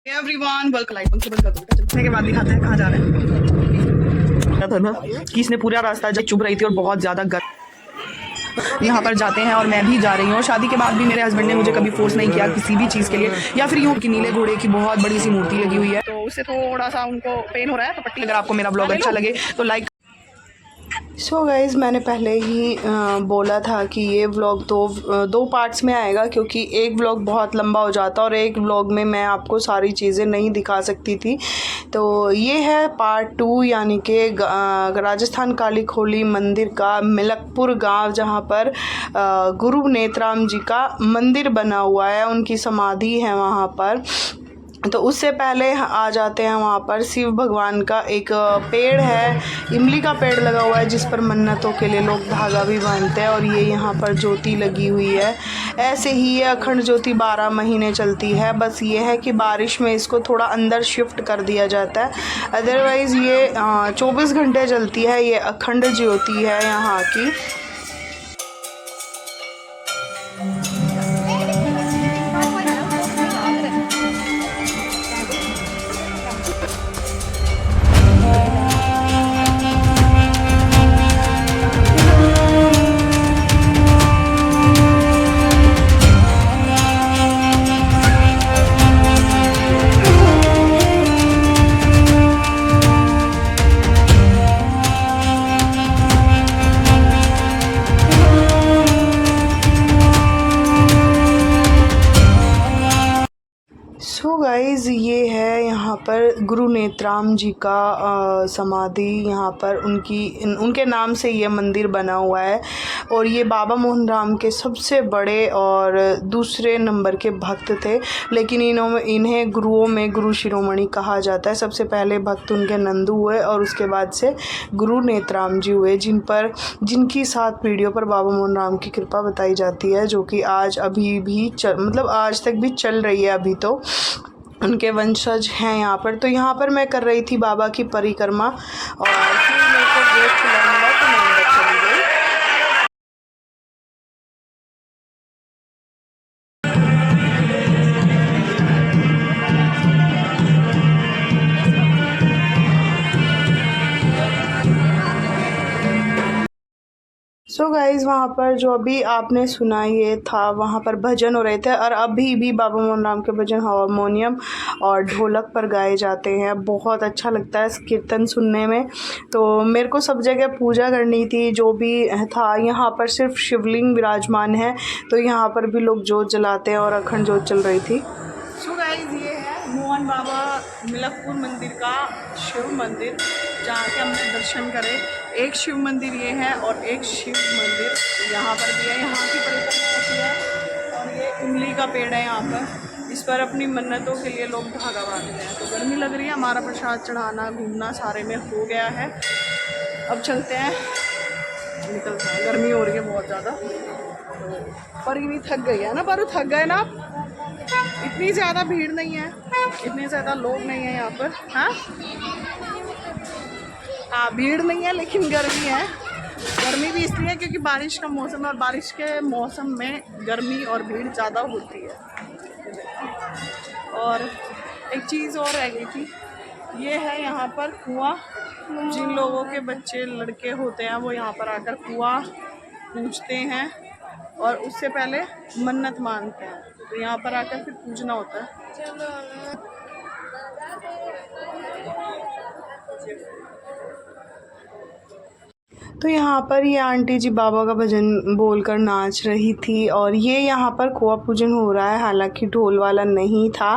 Everyone welcome. Light बंद कर दो बेटा, चलने के बाद दिखाते हैं कहाँ जा रहे हैं। था ना कि इसने पूरा रास्ता जब चुभ रही थी और बहुत ज़्यादा गर्म। यहाँ पर जाते हैं और मैं भी जा रही हूँ। शादी के बाद भी मेरे हस्बैंड ने मुझे कभी फोर्स नहीं किया किसी भी चीज़ के लिए, या फिर यूँ कि नीले घोड़े की बहुत बड़ी सी मूर्ति लगी हुई है तो उससे थोड़ा सा उनको पेन हो रहा है। तो पट्टी, अगर आपको मेरा ब्लॉग अच्छा लगे तो लाइक। सो गाइज़, मैंने पहले ही बोला था कि ये व्लॉग दो पार्ट्स में आएगा, क्योंकि एक व्लॉग बहुत लंबा हो जाता और एक व्लॉग में मैं आपको सारी चीज़ें नहीं दिखा सकती थी। तो ये है पार्ट 2, यानी कि राजस्थान काली खोली मंदिर का मिलकपुर गांव, जहां पर गुरु नेत्राम जी का मंदिर बना हुआ है, उनकी समाधि है वहां पर। तो उससे पहले आ जाते हैं वहाँ पर शिव भगवान का एक पेड़ है, इमली का पेड़ लगा हुआ है, जिस पर मन्नतों के लिए लोग धागा भी बांधते हैं। और ये यहाँ पर ज्योति लगी हुई है। ऐसे ही ये अखंड ज्योति 12 महीने चलती है। बस ये है कि बारिश में इसको थोड़ा अंदर शिफ्ट कर दिया जाता है, अदरवाइज़ ये 24 घंटे चलती है। ये अखंड ज्योति है यहाँ की। सो गाइज़, ये है यहाँ पर गुरु नेत्राम जी का समाधि। यहाँ पर उनके नाम से ये मंदिर बना हुआ है। और ये बाबा मोहन राम के सबसे बड़े और दूसरे नंबर के भक्त थे, लेकिन इन्हें गुरुओं में गुरु शिरोमणि कहा जाता है। सबसे पहले भक्त उनके नंदू हुए और उसके बाद से गुरु नेत्राम जी हुए, जिनकी 7 पीढ़ियों पर बाबा मोहन राम की कृपा बताई जाती है, जो कि आज अभी भी आज तक भी चल रही है। अभी तो उनके वंशज हैं यहाँ पर। तो यहाँ पर मैं कर रही थी बाबा की परिक्रमा और फिर मेरे को गेट खुला मिला तो मैं अंदर चली गई। सो गाइज़, वहाँ पर जो अभी आपने सुना ये था, वहाँ पर भजन हो रहे थे। और अभी भी बाबा मोहन राम के भजन हारमोनियम और ढोलक पर गाए जाते हैं। बहुत अच्छा लगता है कीर्तन सुनने में। तो मेरे को सब जगह पूजा करनी थी, जो भी था। यहाँ पर सिर्फ शिवलिंग विराजमान है, तो यहाँ पर भी लोग जोत जलाते हैं और अखंड जोत चल रही थी। सो गाइज़, ये है मोहन बाबा मिलकपुर मंदिर का शिव मंदिर, जहाँ के हमने दर्शन करे। एक शिव मंदिर ये है और एक शिव मंदिर यहाँ पर भी है। यहाँ की परिक्रमा होती है और ये इमली का पेड़ है यहाँ पर। इस पर अपनी मन्नतों के लिए लोग धागा बांधते हैं। तो गर्मी लग रही है, हमारा प्रसाद चढ़ाना घूमना सारे में हो गया है। अब चलते हैं, निकलते हैं। गर्मी हो रही है बहुत ज़्यादा। तो पर भी थक गई है ना, पर थक गए ना। इतनी ज़्यादा भीड़ नहीं है, इतने ज़्यादा लोग नहीं है यहाँ पर। हाँ, भीड़ नहीं है, लेकिन गर्मी है। गर्मी भी इसलिए क्योंकि बारिश का मौसम है, और बारिश के मौसम में गर्मी और भीड़ ज़्यादा होती है। और एक चीज़ और रह गई थी, ये है यहाँ पर कुआं। जिन लोगों के बच्चे लड़के होते हैं वो यहाँ पर आकर कुआं पूजते हैं और उससे पहले मन्नत मांगते हैं। तो यहाँ पर आकर फिर पूजना होता है। तो यहाँ पर ये आंटी जी बाबा का भजन बोलकर नाच रही थी। और ये यहाँ पर खोआ पूजन हो रहा है, हालांकि ढोल वाला नहीं था।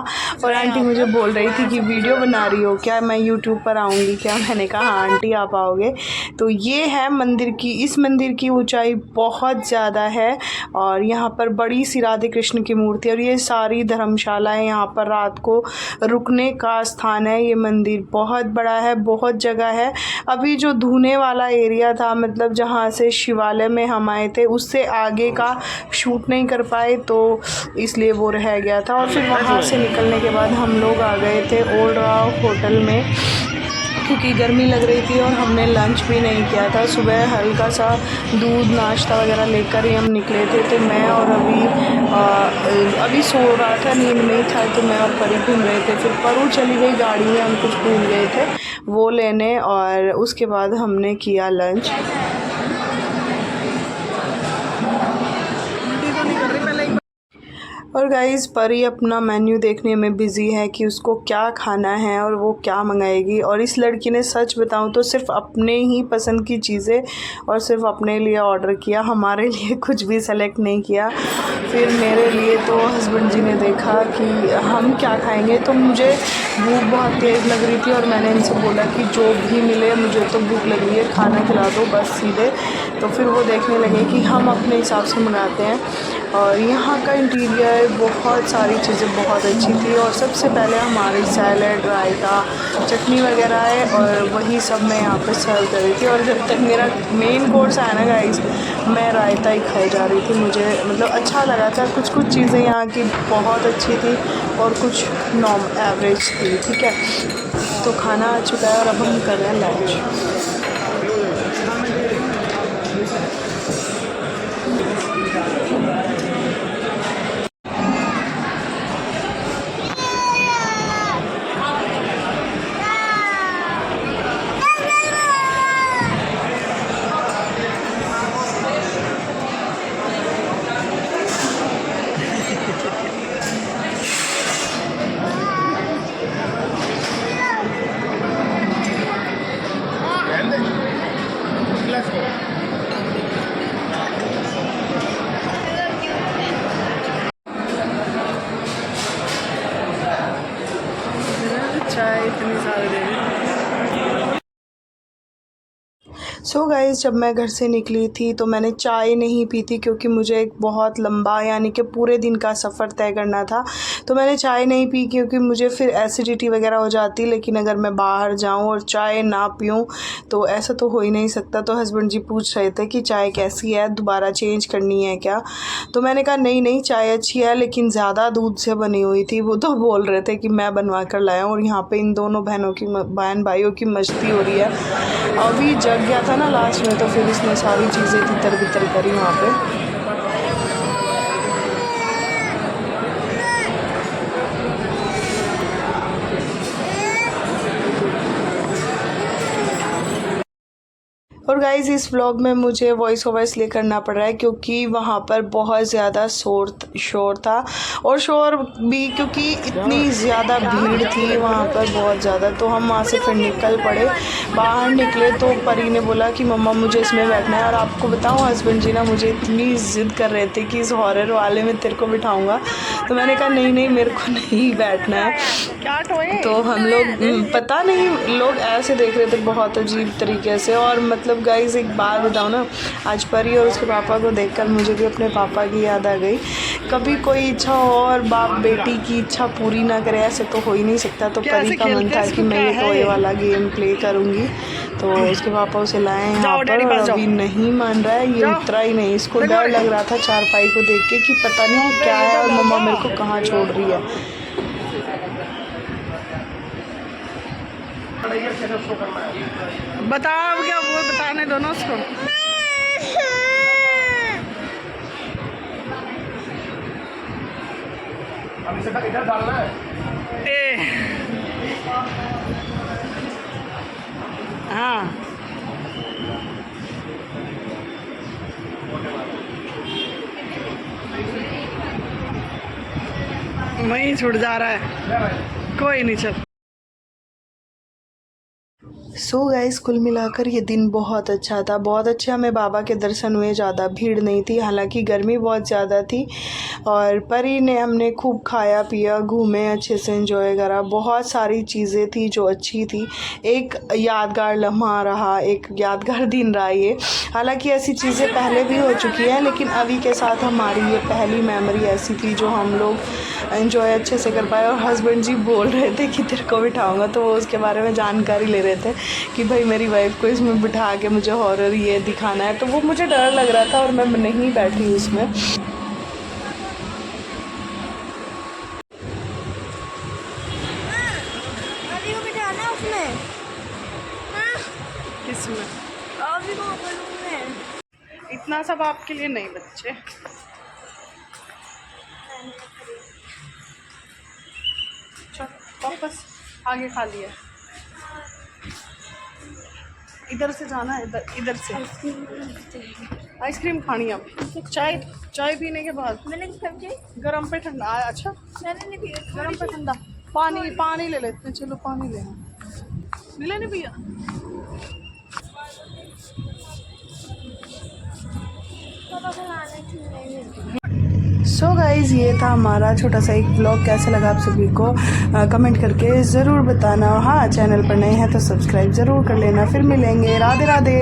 और आंटी मुझे बोल रही थी कि वीडियो बना रही हो क्या, मैं यूट्यूब पर आऊँगी क्या। मैंने कहा हाँ आंटी आप आओगे। तो ये है मंदिर की, इस मंदिर की ऊंचाई बहुत ज़्यादा है। और यहाँ पर बड़ी सी राधे कृष्ण की मूर्ति, और ये सारी धर्मशालाएँ, यहाँ पर रात को रुकने का स्थान है। ये मंदिर बहुत बड़ा है, बहुत जगह है। अभी जो धुने वाला एरिया था, मतलब जहाँ से शिवालय में हम आए थे, उससे आगे का शूट नहीं कर पाए, तो इसलिए वो रह गया था। और फिर वहाँ से निकलने के बाद हम लोग आ गए थे ओल्ड राव होटल में। क्योंकि गर्मी लग रही थी और हमने लंच भी नहीं किया था। सुबह हल्का सा दूध नाश्ता वगैरह लेकर ही हम निकले थे। तो मैं और अभी सो रहा था, नींद में ही था, तो मैं और परी घूम रहे थे। फिर परू चली गई गाड़ी में, हम कुछ भूल गए थे वो लेने, और उसके बाद हमने किया लंच। और गाइज़ परी अपना मेन्यू देखने में बिज़ी है कि उसको क्या खाना है और वो क्या मंगाएगी। और इस लड़की ने सच बताऊं तो सिर्फ अपने ही पसंद की चीज़ें और सिर्फ अपने लिए ऑर्डर किया, हमारे लिए कुछ भी सेलेक्ट नहीं किया। फिर मेरे लिए तो हस्बैंड जी ने देखा कि हम क्या खाएंगे, तो मुझे भूख बहुत तेज़ लग रही थी और मैंने इनसे बोला कि जो भी मिले, मुझे तो भूख लग रही है, खाना खिला दो बस सीधे। तो फिर वो देखने लगे कि हम अपने हिसाब से मंगाते हैं। और यहाँ का इंटीरियर, बहुत सारी चीज़ें बहुत अच्छी थी। और सबसे पहले हमारी सैलड, रायता, चटनी वगैरह है और वही सब मैं यहाँ पे सर्व कर रही थी। और जब तक मेरा मेन कोर्स आया ना गाइस, मैं रायता ही खाई जा रही थी। मुझे मतलब अच्छा लगा था। कुछ कुछ चीज़ें यहाँ की बहुत अच्छी थी और कुछ एवरेज थी, ठीक है। तो खाना आ चुका है और अब हम कर रहे हैं लंच। चाय इतनी सारी देनी। सो गाइज़ जब मैं घर से निकली थी तो मैंने चाय नहीं पी थी, क्योंकि मुझे एक बहुत लंबा यानी कि पूरे दिन का सफ़र तय करना था। तो मैंने चाय नहीं पी क्योंकि मुझे फिर एसिडिटी वगैरह हो जाती। लेकिन अगर मैं बाहर जाऊं और चाय ना पीऊं तो ऐसा तो हो ही नहीं सकता। तो हस्बैंड जी पूछ रहे थे कि चाय कैसी है, दोबारा चेंज करनी है क्या। तो मैंने कहा नहीं नहीं, चाय अच्छी है लेकिन ज़्यादा दूध से बनी हुई थी। वो तो बोल रहे थे कि मैं बनवा कर लाया हूँ। और यहाँ पर इन दोनों बहन भाइयों की मस्ती हो रही है। अभी जग गया था ना लास्ट में, तो फिर इसने सारी चीज़ें तितर बितर करी वहाँ पे। और गाइज़ इस व्लॉग में मुझे वॉइस ओवर इसलिए करना पड़ रहा है क्योंकि वहाँ पर बहुत ज़्यादा शोर था। और शोर भी क्योंकि इतनी ज़्यादा भीड़ थी वहाँ पर, बहुत ज़्यादा। तो हम वहाँ से फिर निकल पड़े। बाहर निकले तो परी ने बोला कि मम्मा मुझे इसमें बैठना है। और आपको बताऊँ हस्बैंड जी ना मुझे इतनी ज़िद कर रहे थे कि इस हॉरर वाले में तेरे को बिठाऊँगा। तो मैंने कहा नहीं नहीं, मेरे को नहीं बैठना है। तो हम लोग पता नहीं, लोग ऐसे देख रहे थे बहुत अजीब तरीके से। और मतलब गाइज़ एक बात बताऊँ ना, आज परी और उसके पापा को देखकर मुझे भी अपने पापा की याद आ गई। कभी कोई इच्छा हो और बाप बेटी की इच्छा पूरी ना करे, ऐसे तो हो ही नहीं सकता। तो परी का मन था कि मैं ये टॉय वाला गेम प्ले करूँगी। तो उसके पापा उसे लाए यहाँ पर और अभी नहीं मान रहा है, ये उतरा ही नहीं। इसको डर लग रहा था चारपाई को देख के कि पता नहीं क्या है और मम्मा मेरे को कहाँ छोड़ रही है। बताओ क्या, वो बताने दो ना उसको। अब इसे इधर डालना है। हाँ वहीं छूट जा रहा है, कोई नहीं चल। सो गाइस कुल मिलाकर ये दिन बहुत अच्छा था, बहुत अच्छा। हमें बाबा के दर्शन हुए, ज़्यादा भीड़ नहीं थी, हालांकि गर्मी बहुत ज़्यादा थी। और परी ने हमने खूब खाया पिया, घूमे, अच्छे से एंजॉय करा। बहुत सारी चीज़ें थी जो अच्छी थी। एक यादगार लम्हा रहा, एक यादगार दिन रहा ये। हालांकि ऐसी चीज़ें पहले भी हो चुकी हैं, लेकिन अभी के साथ हमारी ये पहली मेमोरी ऐसी थी जो हम लोग एंजॉय अच्छे से कर पाए। और हस्बैंड जी बोल रहे थे कि तेरे को बिठाऊंगा, तो वो उसके बारे में जानकारी ले रहे थे कि भाई मेरी वाइफ को इसमें बिठा के मुझे हॉरर ये दिखाना है। तो वो मुझे डर लग रहा था और मैं नहीं बैठी उसमें। इसमें अभी कहाँ करूँ मैं? इतना सब आपके लिए नहीं बच्चे। चल वापस आगे खा लिया। इधर से जाना है, इधर से आइसक्रीम खानी है अब। चाय पीने के बाद मैंने समझे गरम पे ठंडा। अच्छा मैंने नहीं पिया। गरम पे ठंडा। पानी ले लेते हैं। चलो पानी लेना नहीं भैया। पापा को लाने की नहीं मिलती। सो गाइज़ ये था हमारा छोटा सा एक व्लॉग। कैसा लगा आप सभी को कमेंट करके ज़रूर बताना। हाँ चैनल पर नए हैं तो सब्सक्राइब ज़रूर कर लेना। फिर मिलेंगे। राधे राधे।